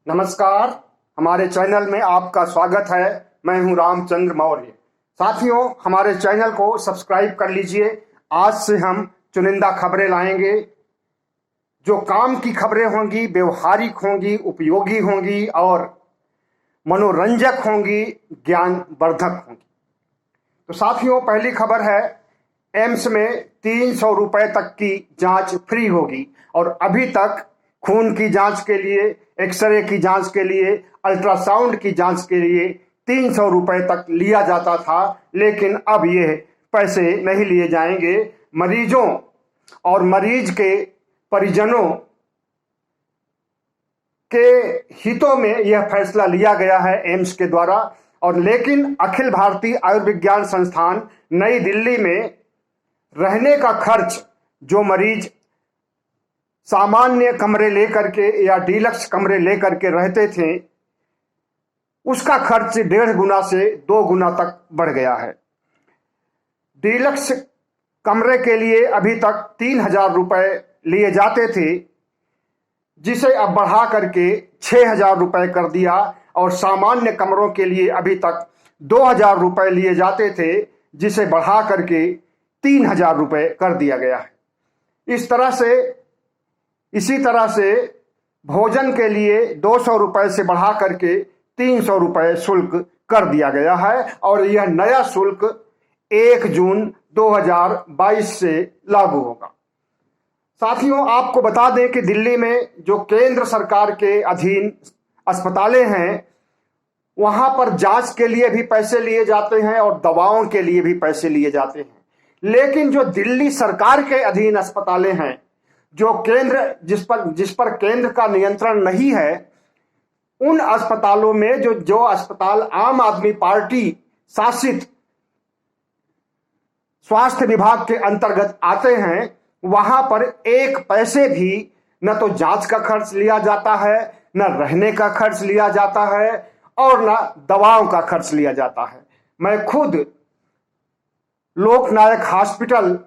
नमस्कार। हमारे चैनल में आपका स्वागत है। मैं हूं रामचंद्र मौर्य। साथियों, हमारे चैनल को सब्सक्राइब कर लीजिए। आज से हम चुनिंदा खबरें लाएंगे जो काम की खबरें होंगी, व्यवहारिक होंगी, उपयोगी होंगी और मनोरंजक होंगी, ज्ञानवर्धक होंगी। तो साथियों, पहली खबर है, एम्स में 300 रुपए तक की जांच फ्री होगी। और अभी तक खून की जांच के लिए, एक्सरे की जांच के लिए, अल्ट्रासाउंड की जांच के लिए 300 रुपए तक लिया जाता था, लेकिन अब ये पैसे नहीं लिए जाएंगे। मरीजों और मरीज के परिजनों के हितों में यह फैसला लिया गया है एम्स के द्वारा। और लेकिन अखिल भारतीय आयुर्विज्ञान संस्थान नई दिल्ली में रहने का खर्च, जो मरीज सामान्य कमरे लेकर के या डीलक्स कमरे लेकर के रहते थे, उसका खर्च 1.5 गुना से 2 गुना तक बढ़ गया है। डीलक्स कमरे के लिए अभी तक 3,000 रुपए लिए जाते थे, जिसे अब बढ़ा करके 6,000 रुपए कर दिया। और सामान्य कमरों के लिए अभी तक 2,000 रुपए लिए जाते थे, जिसे बढ़ा करके 3,000 रुपए कर दिया गया है। इसी तरह से भोजन के लिए 200 रुपए से बढ़ा करके 300 रुपए शुल्क कर दिया गया है। और यह नया शुल्क 1 जून 2022 से लागू होगा। साथियों, आपको बता दें कि दिल्ली में जो केंद्र सरकार के अधीन अस्पतालें हैं, वहां पर जांच के लिए भी पैसे लिए जाते हैं और दवाओं के लिए भी पैसे लिए जाते हैं। लेकिन जो दिल्ली सरकार के अधीन अस्पतालें हैं, जो केंद्र जिस पर केंद्र का नियंत्रण नहीं है, उन अस्पतालों में जो अस्पताल आम आदमी पार्टी शासित स्वास्थ्य विभाग के अंतर्गत आते हैं, वहां पर एक पैसे भी न तो जांच का खर्च लिया जाता है, न रहने का खर्च लिया जाता है और न दवाओं का खर्च लिया जाता है। मैं खुद लोकनायक हॉस्पिटल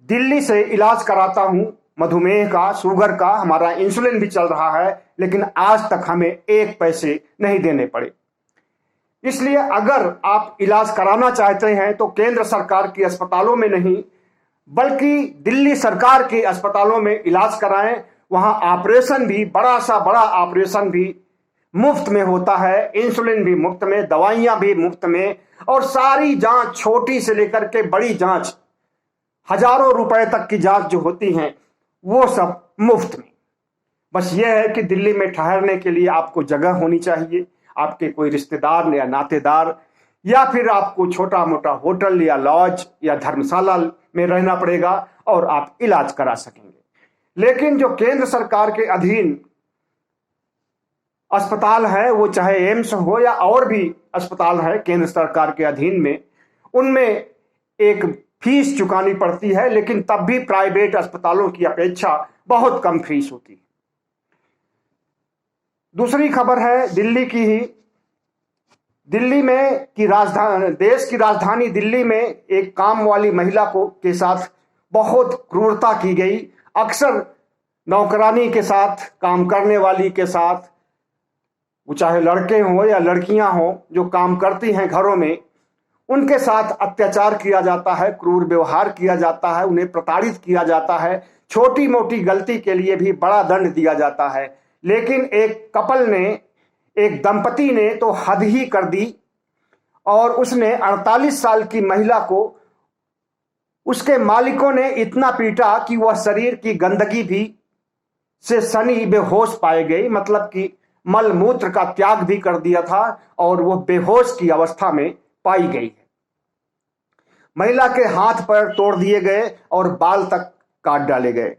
दिल्ली से इलाज कराता हूं, मधुमेह का, शुगर का। हमारा इंसुलिन भी चल रहा है, लेकिन आज तक हमें एक पैसे नहीं देने पड़े। इसलिए अगर आप इलाज कराना चाहते हैं तो केंद्र सरकार के अस्पतालों में नहीं, बल्कि दिल्ली सरकार के अस्पतालों में इलाज कराएं। वहां ऑपरेशन भी, बड़ा ऑपरेशन भी मुफ्त में होता है, इंसुलिन भी मुफ्त में, दवाइयां भी मुफ्त में, और सारी जांच, छोटी से लेकर के बड़ी जांच, हजारों रुपए तक की जांच जो होती हैं, वो सब मुफ्त में। बस यह है कि दिल्ली में ठहरने के लिए आपको जगह होनी चाहिए, आपके कोई रिश्तेदार या नातेदार, या फिर आपको छोटा मोटा होटल या लॉज या धर्मशाला में रहना पड़ेगा और आप इलाज करा सकेंगे। लेकिन जो केंद्र सरकार के अधीन अस्पताल है, वो चाहे एम्स हो या और भी अस्पताल है केंद्र सरकार के अधीन में, उनमें एक फीस चुकानी पड़ती है, लेकिन तब भी प्राइवेट अस्पतालों की अपेक्षा बहुत कम फीस होती है। दूसरी खबर है दिल्ली की ही। दिल्ली में देश की राजधानी दिल्ली में एक काम वाली महिला के साथ बहुत क्रूरता की गई। अक्सर नौकरानी के साथ, काम करने वाली के साथ, वो चाहे लड़के हों या लड़कियां हों, जो काम करती हैं घरों में, उनके साथ अत्याचार किया जाता है, क्रूर व्यवहार किया जाता है, उन्हें प्रताड़ित किया जाता है। छोटी मोटी गलती के लिए भी बड़ा दंड दिया जाता है। लेकिन एक दंपति ने तो हद ही कर दी, और उसने 48 साल की महिला को उसके मालिकों ने इतना पीटा कि वह शरीर की गंदगी भी से सनी बेहोश पाई गई। मतलब कि मल मूत्र का त्याग भी कर दिया था और वह बेहोश की अवस्था में पाई गई है। महिला के हाथ पैर तोड़ दिए गए और बाल तक काट डाले गए।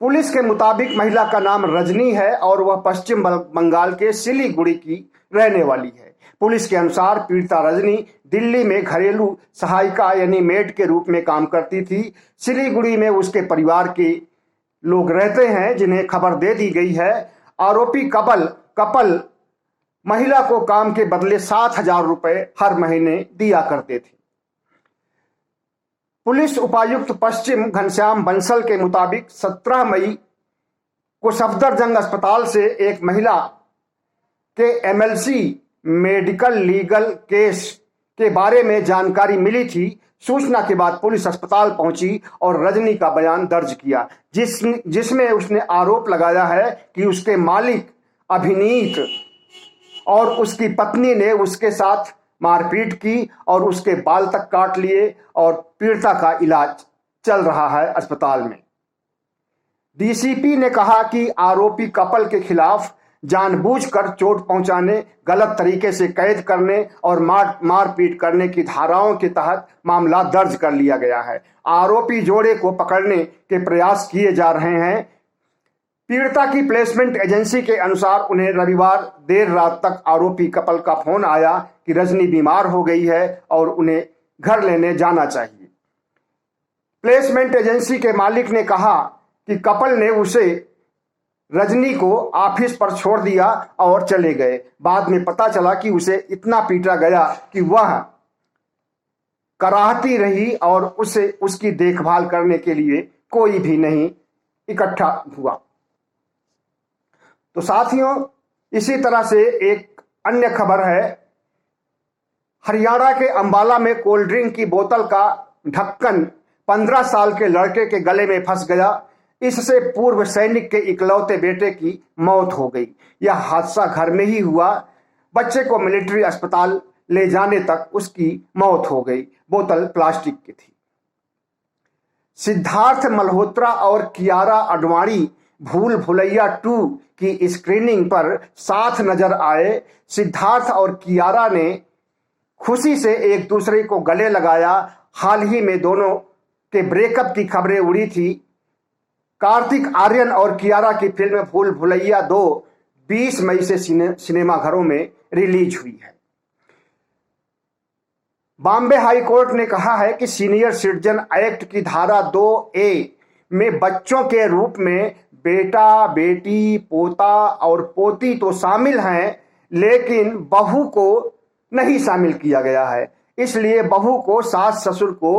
पुलिस के मुताबिक महिला का नाम रजनी है और वह पश्चिम बंगाल के सिलीगुड़ी की रहने वाली है। पुलिस के अनुसार पीड़िता रजनी दिल्ली में घरेलू सहायिका यानी मेड के रूप में काम करती थी। सिलीगुड़ी में उसके परिवार के लोग रहते हैं, जिन्हें खबर दे दी गई है। आरोपी कपल महिला को काम के बदले 7,000 रुपए हर महीने दिया करते थे। पुलिस उपायुक्त पश्चिम घनश्याम बंसल के मुताबिक 17 मई को सफदरजंग अस्पताल से एक महिला के एमएलसी मेडिकल लीगल केस के बारे में जानकारी मिली थी। सूचना के बाद पुलिस अस्पताल पहुंची और रजनी का बयान दर्ज किया, जिसमें उसने आरोप लगाया है कि उसके मालिक अभिनीत और उसकी पत्नी ने उसके साथ मारपीट की और उसके बाल तक काट लिए और पीड़िता का इलाज चल रहा है अस्पताल में। डीसीपी ने कहा कि आरोपी कपल के खिलाफ जानबूझकर चोट पहुंचाने, गलत तरीके से कैद करने और मारपीट करने की धाराओं के तहत मामला दर्ज कर लिया गया है। आरोपी जोड़े को पकड़ने के प्रयास किए जा रहे हैं। पीड़िता की प्लेसमेंट एजेंसी के अनुसार उन्हें रविवार देर रात तक आरोपी कपल का फोन आया कि रजनी बीमार हो गई है और उन्हें घर लेने जाना चाहिए। प्लेसमेंट एजेंसी के मालिक ने कहा कि कपल ने उसे रजनी को ऑफिस पर छोड़ दिया और चले गए। बाद में पता चला कि उसे इतना पीटा गया कि वह कराहती रही और उसे उसकी देखभाल करने के लिए कोई भी नहीं इकट्ठा हुआ। तो साथियों, इसी तरह से एक अन्य खबर है। हरियाणा के अंबाला में कोल्ड ड्रिंक की बोतल का ढक्कन 15 साल के लड़के के गले में फंस गया। इससे पूर्व सैनिक के इकलौते बेटे की मौत हो गई। यह हादसा घर में ही हुआ। बच्चे को मिलिट्री अस्पताल ले जाने तक उसकी मौत हो गई। बोतल प्लास्टिक की थी। सिद्धार्थ मल्होत्रा और कियारा आडवाणी भूल भुलैया 2 की स्क्रीनिंग पर साथ नजर आए। सिद्धार्थ और कियारा ने खुशी से एक दूसरे को गले लगाया। हाल ही में दोनों के ब्रेकअप की खबरें उड़ी थी। कार्तिक आर्यन और कियारा की फिल्म भूल भुलैया 2 20 मई से सिनेमाघरों में रिलीज हुई है। बॉम्बे हाई कोर्ट ने कहा है कि सीनियर सिटीजन एक्ट की धारा 2A में बच्चों के रूप में बेटा, बेटी, पोता और पोती तो शामिल हैं, लेकिन बहू को नहीं शामिल किया गया है। इसलिए बहू को सास ससुर को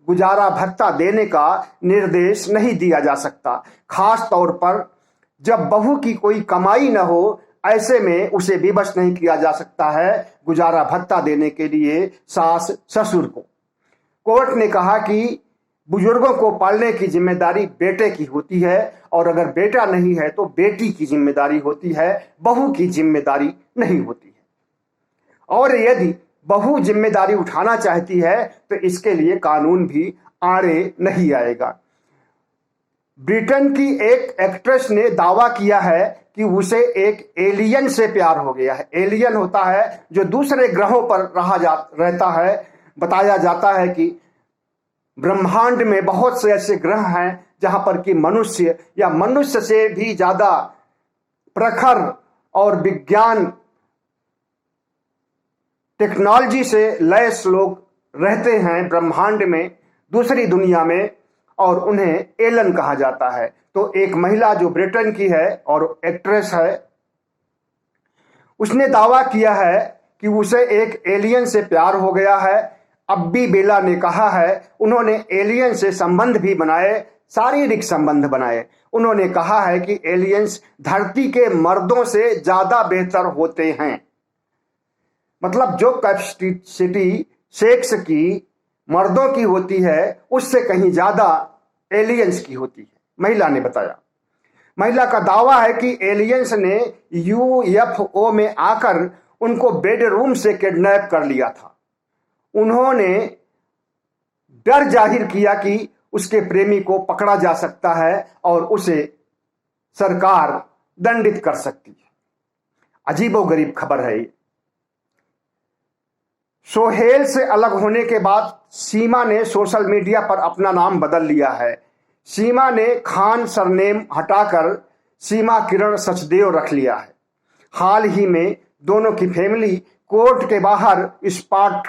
गुजारा भत्ता देने का निर्देश नहीं दिया जा सकता। खास तौर पर जब बहू की कोई कमाई न हो, ऐसे में उसे विवश नहीं किया जा सकता है गुजारा भत्ता देने के लिए सास ससुर को। कोर्ट ने कहा कि बुजुर्गों को पालने की जिम्मेदारी बेटे की होती है और अगर बेटा नहीं है तो बेटी की जिम्मेदारी होती है, बहू की जिम्मेदारी नहीं होती है। और यदि बहू जिम्मेदारी उठाना चाहती है तो इसके लिए कानून भी आड़े नहीं आएगा। ब्रिटेन की एक एक्ट्रेस ने दावा किया है कि उसे एक एलियन से प्यार हो गया है। एलियन होता है जो दूसरे ग्रहों पर रहता है। बताया जाता है कि ब्रह्मांड में बहुत से ऐसे ग्रह हैं जहां पर कि मनुष्य या मनुष्य से भी ज्यादा प्रखर और विज्ञान टेक्नोलॉजी से लैस लोग रहते हैं ब्रह्मांड में, दूसरी दुनिया में, और उन्हें एलन कहा जाता है। तो एक महिला जो ब्रिटेन की है और एक्ट्रेस है, उसने दावा किया है कि उसे एक एलियन से प्यार हो गया है। अब्बी बेला ने कहा है उन्होंने एलियन से संबंध भी बनाए, शारीरिक संबंध बनाए। उन्होंने कहा है कि एलियंस धरती के मर्दों से ज्यादा बेहतर होते हैं। मतलब जो कैपेसिटी सेक्स की मर्दों की होती है उससे कहीं ज्यादा एलियंस की होती है, महिला ने बताया। महिला का दावा है कि एलियंस ने यूएफओ में आकर उनको बेडरूम से किडनैप कर लिया था। उन्होंने डर जाहिर किया कि उसके प्रेमी को पकड़ा जा सकता है और उसे सरकार दंडित कर सकती है। अजीबोगरीब खबर है ये। सोहेल से अलग होने के बाद सीमा ने सोशल मीडिया पर अपना नाम बदल लिया है। सीमा ने खान सरनेम हटाकर सीमा किरण सचदेव रख लिया है। हाल ही में दोनों की फैमिली कोर्ट के बाहर स्पॉट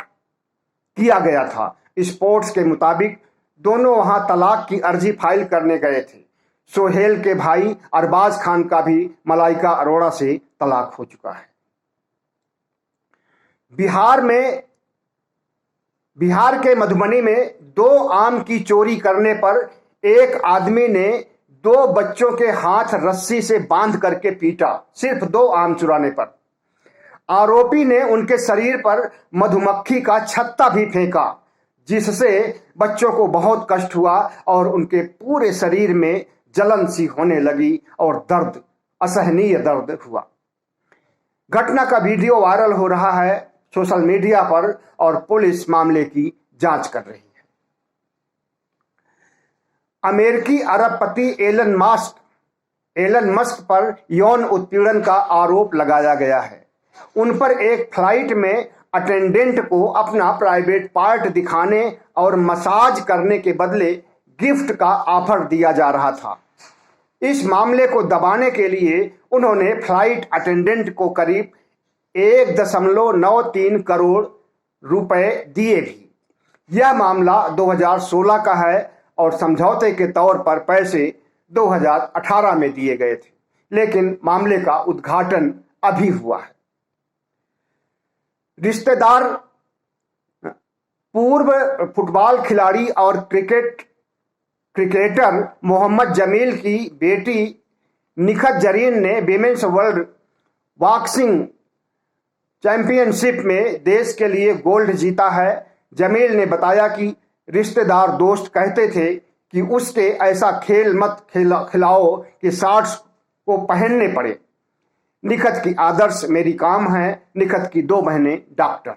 किया गया था। स्पोर्ट्स के मुताबिक दोनों वहां तलाक की अर्जी फाइल करने गए थे। सोहेल के भाई अरबाज खान का भी मलाइका अरोड़ा से तलाक हो चुका है। बिहार के मधुबनी में 2 आम की चोरी करने पर एक आदमी ने 2 बच्चों के हाथ रस्सी से बांध करके पीटा, सिर्फ 2 आम चुराने पर। आरोपी ने उनके शरीर पर मधुमक्खी का छत्ता भी फेंका, जिससे बच्चों को बहुत कष्ट हुआ और उनके पूरे शरीर में जलन सी होने लगी और दर्द, असहनीय दर्द हुआ। घटना का वीडियो वायरल हो रहा है सोशल मीडिया पर और पुलिस मामले की जांच कर रही है। अमेरिकी अरबपति एलन मस्क पर यौन उत्पीड़न का आरोप लगाया गया है। उन पर एक फ्लाइट में अटेंडेंट को अपना प्राइवेट पार्ट दिखाने और मसाज करने के बदले गिफ्ट का ऑफर दिया जा रहा था। इस मामले को दबाने के लिए उन्होंने फ्लाइट अटेंडेंट को करीब 1.93 करोड़ रुपए दिए भी। यह मामला 2016 का है और समझौते के तौर पर पैसे 2018 में दिए गए थे, लेकिन मामले का उद्घाटन अभी हुआ है। रिश्तेदार पूर्व फुटबॉल खिलाड़ी और क्रिकेटर मोहम्मद जमील की बेटी निखत जरीन ने विमेंस वर्ल्ड बॉक्सिंग चैंपियनशिप में देश के लिए गोल्ड जीता है। जमील ने बताया कि रिश्तेदार दोस्त कहते थे कि उसके ऐसा खेल मत खिलाओ कि शॉर्ट्स को पहनने पड़े। निखत की आदर्श मेरी काम है। निखत की 2 बहनें डॉक्टर।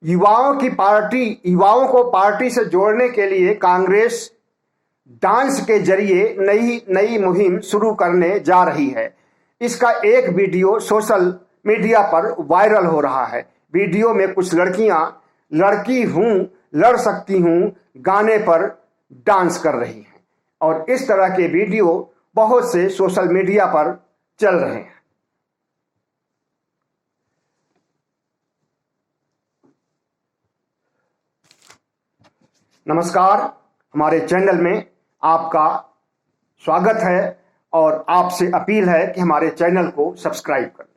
युवाओं को पार्टी से जोड़ने के लिए कांग्रेस डांस के जरिए नई मुहिम शुरू करने जा रही है। इसका एक वीडियो सोशल मीडिया पर वायरल हो रहा है। वीडियो में कुछ लड़कियां लड़की हूं लड़ सकती हूं गाने पर डांस कर रही हैं और इस तरह के वीडियो बहुत से सोशल मीडिया पर चल रहे हैं। नमस्कार, हमारे चैनल में आपका स्वागत है और आपसे अपील है कि हमारे चैनल को सब्सक्राइब करें।